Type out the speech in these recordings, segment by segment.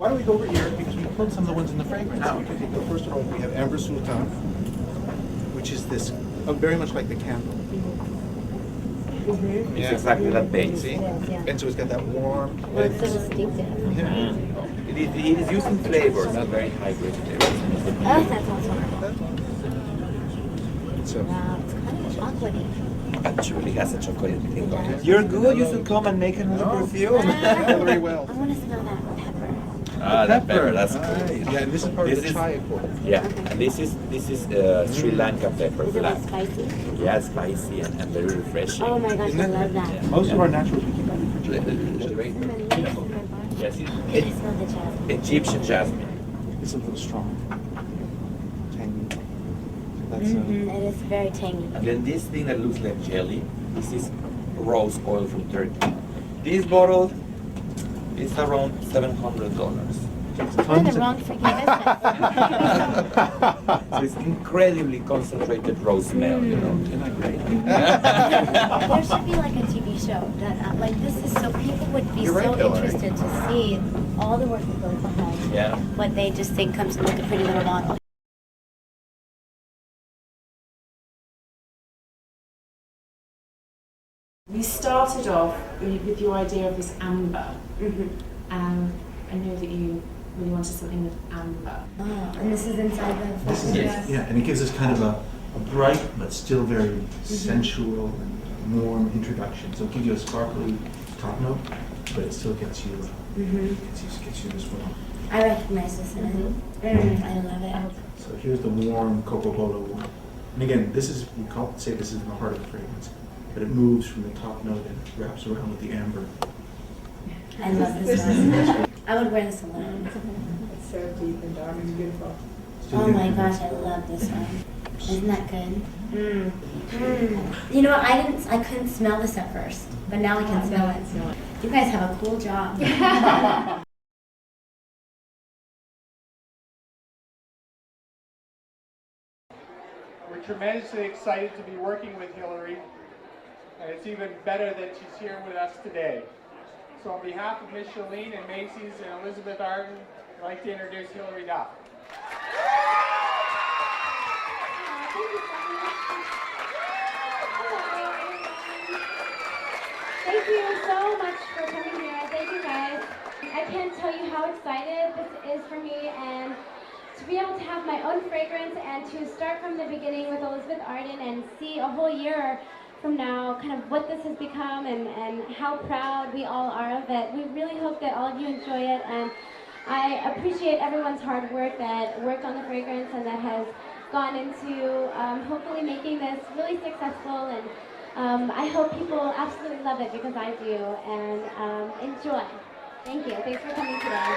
Why don't we go over here, because we pulled some of the ones in the fragrance. We can take the first one over. We have Amber Sultan, which is this, very much like the candle. It's exactly that base. See? And so it's got that warm. Well, it's so distinctive. Yeah. It is using flavors, not very high-grade flavors. Oh, that's also So, wow, it's kind of chocolatey. Actually has a chocolate thing on it. You're good, you should come and make another perfume. very well. I want to smell that pepper. Ah, that pepper, that's Right. great. Yeah, and this is part of the chai quarter. Yeah, and this is Sri Lanka pepper Is it black. like spicy? Yeah, spicy and very refreshing. Oh my gosh, I love that. Yeah. Most of our naturals we keep out of the Great. Yes, I smell the jasmine. Egyptian jasmine. It's a little strong. Tangy. That's It is very tangy. And then this thing that looks like jelly, this is rose oil from Turkey. This bottle is around $700. We're in the wrong freaking business. So it's incredibly concentrated rose smell, you know. Isn't that great? There should be like a TV show that like this is so people would be You're so right, Hilary. interested to see all the work that goes behind Yeah. what they just think comes in like a pretty little bottle. We started off with your idea of this amber. I know that you really wanted something with amber. Oh, and this is inside the This is Yes. Yeah, and it gives us kind of a bright but still very sensual and warm introduction. So it gives you a sparkly top note, but it still gets you gets you as well. I recognize this in it. I love it. So here's the warm Coco Bolo one. And again, this is say this is in the heart of the fragrance, but it moves from the top note and it wraps around with the amber. I love this one. I would wear this alone. It's so deep and dark and beautiful. Oh my gosh, I love this one. Isn't that good? You know what? I couldn't smell this at first, but now I can smell it. You guys have a cool job. We're tremendously excited to be working with Hilary, and it's even better that she's here with us today. So on behalf of Miss Shalene and Macy's and Elizabeth Arden, I'd like to introduce Hilary Duff. Thank you so much for coming here. Thank you guys. I can't tell you how excited this is for me, and to be able to have my own fragrance and to start from the beginning with Elizabeth Arden and see a whole year from now kind of what this has become and how proud we all are of it. We really hope that all of you enjoy it, and I appreciate everyone's hard work that worked on the fragrance and that has gone into hopefully making this really successful, and I hope people absolutely love it because I do, and enjoy. Thank you. Thanks for coming today.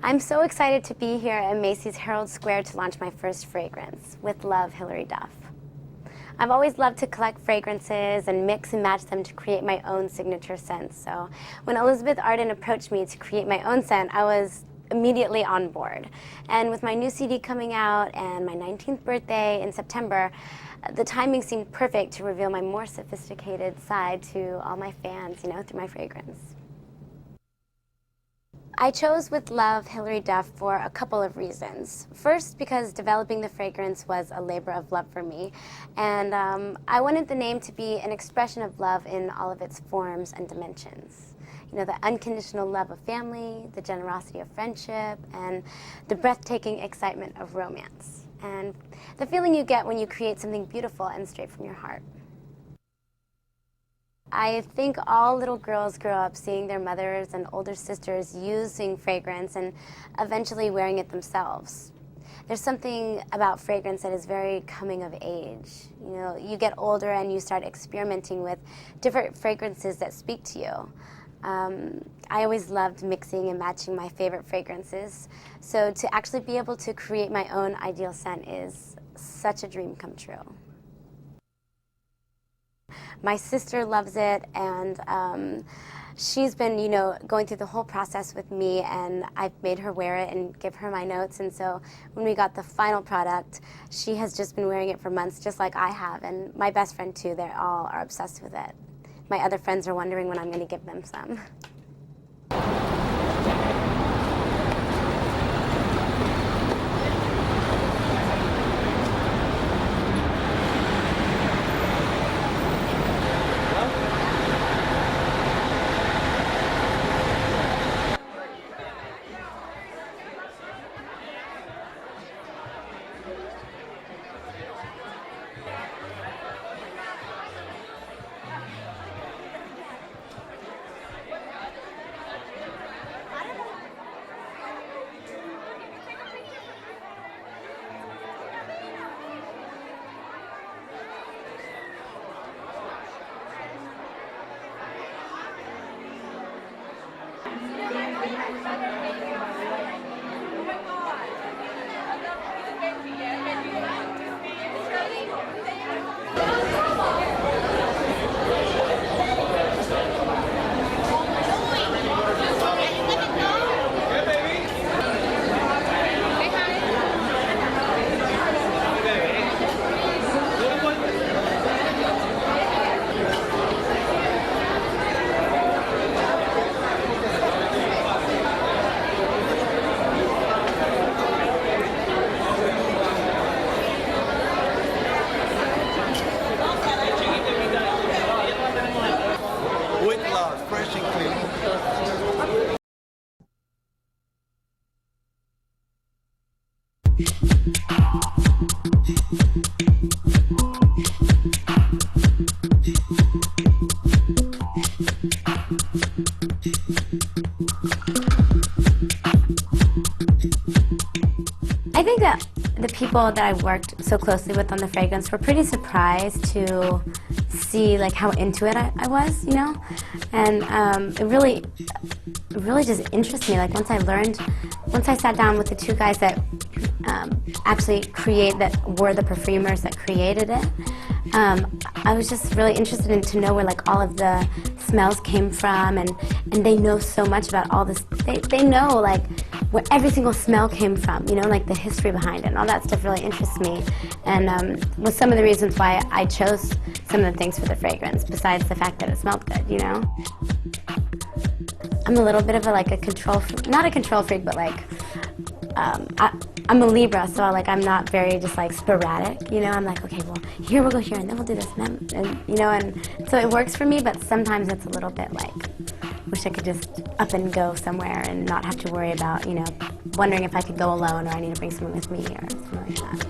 I'm so excited to be here at Macy's Herald Square to launch my first fragrance, With Love, Hilary Duff. I've always loved to collect fragrances and mix and match them to create my own signature scent. So when Elizabeth Arden approached me to create my own scent, I was immediately on board. And with my new CD coming out and my 19th birthday in September, the timing seemed perfect to reveal my more sophisticated side to all my fans, you know, through my fragrance. I chose With Love, Hilary Duff for a couple of reasons. First, because developing the fragrance was a labor of love for me, and I wanted the name to be an expression of love in all of its forms and dimensions. You know, the unconditional love of family, the generosity of friendship, and the breathtaking excitement of romance, and the feeling you get when you create something beautiful and straight from your heart. I think all little girls grow up seeing their mothers and older sisters using fragrance and eventually wearing it themselves. there's something about fragrance that is very coming of age. You know, you get older and you start experimenting with different fragrances that speak to you. I always loved mixing and matching my favorite fragrances. So to actually be able to create my own ideal scent is such a dream come true. My sister loves it, and she's been, you know, going through the whole process with me, and I've made her wear it and give her my notes. And so when we got the final product, she has just been wearing it for months, just like I have. And my best friend too, they all are obsessed with it. My other friends are wondering when I'm going to give them some. I think that the people that I worked so closely with on the fragrance were pretty surprised to see like how into it I was, you know, and it really just interested me. Like once I sat down with the two guys that actually were the perfumers that created it, I was just really interested to know where like all of the smells came from, and they know so much about all this. They know like where every single smell came from, you know, like the history behind it, and all that stuff really interests me, and was some of the reasons why I chose some of the things for the fragrance, besides the fact that it smelled good, you know. I'm a little bit of not a control freak, but like, I'm a Libra, so like I'm not very just like sporadic, you know. I'm like, okay, well, here we'll go here, and then we'll do this, and you know, and so it works for me. But sometimes it's a little bit like, wish I could just up and go somewhere and not have to worry about, you know, wondering if I could go alone or I need to bring someone with me or something like that.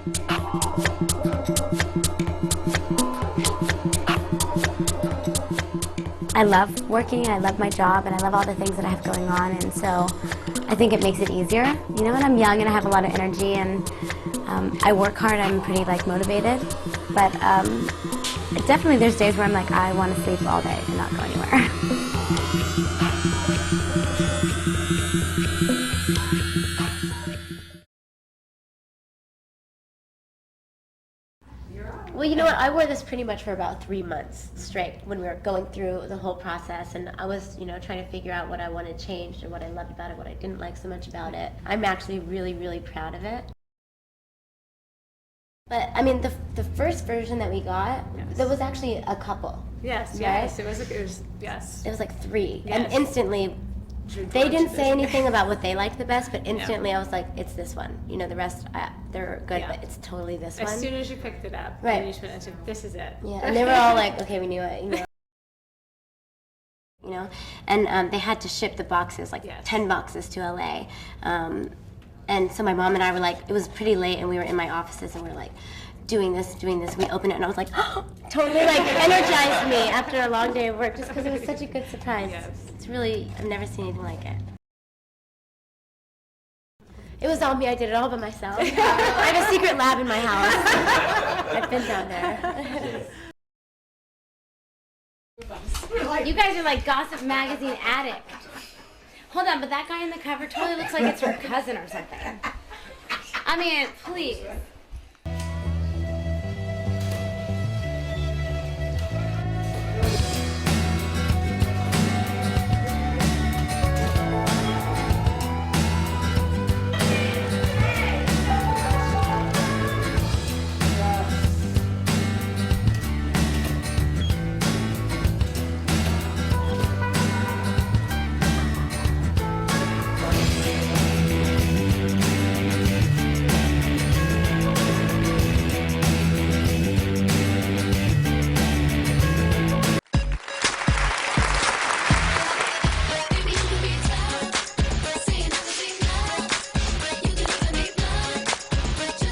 I love working, and I love my job, and I love all the things that I have going on, and so I think it makes it easier, you know, and I'm young and I have a lot of energy, and I work hard, I'm pretty like motivated, but definitely there's days where I'm like, I want to sleep all day and not go anywhere. Well, you know what? I wore this pretty much for about 3 months straight when we were going through the whole process, and I was, you know, trying to figure out what I wanted changed and what I loved about it, what I didn't like so much about it. I'm actually really, really proud of it. But I mean, the first version that we got, yes, there was actually a couple. Yes, right? yes, it was yes. It was like 3, yes, and instantly. They didn't say anything about what they liked the best, but instantly I was like, it's this one. You know, the rest, they're good, but it's totally this one. As soon as you picked it up, right, you just went into, this is it. Yeah, and they were all like, okay, we knew it, you know. You know, and they had to ship the boxes, like 10 boxes to LA. And so my mom and I were like, it was pretty late, and we were in my offices, and we were like, doing this. We opened it, and I was like, oh, totally like energized me after a long day of work, just because it was such a good surprise. Yes. It's really, I've never seen anything like it. It was all me. I did it all by myself. I have a secret lab in my house. I've been down there. You guys are like Gossip Magazine addict. Hold on, but that guy in the cover totally looks like it's her cousin or something. I mean, please.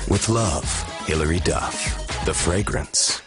With love, Hilary Duff, the fragrance.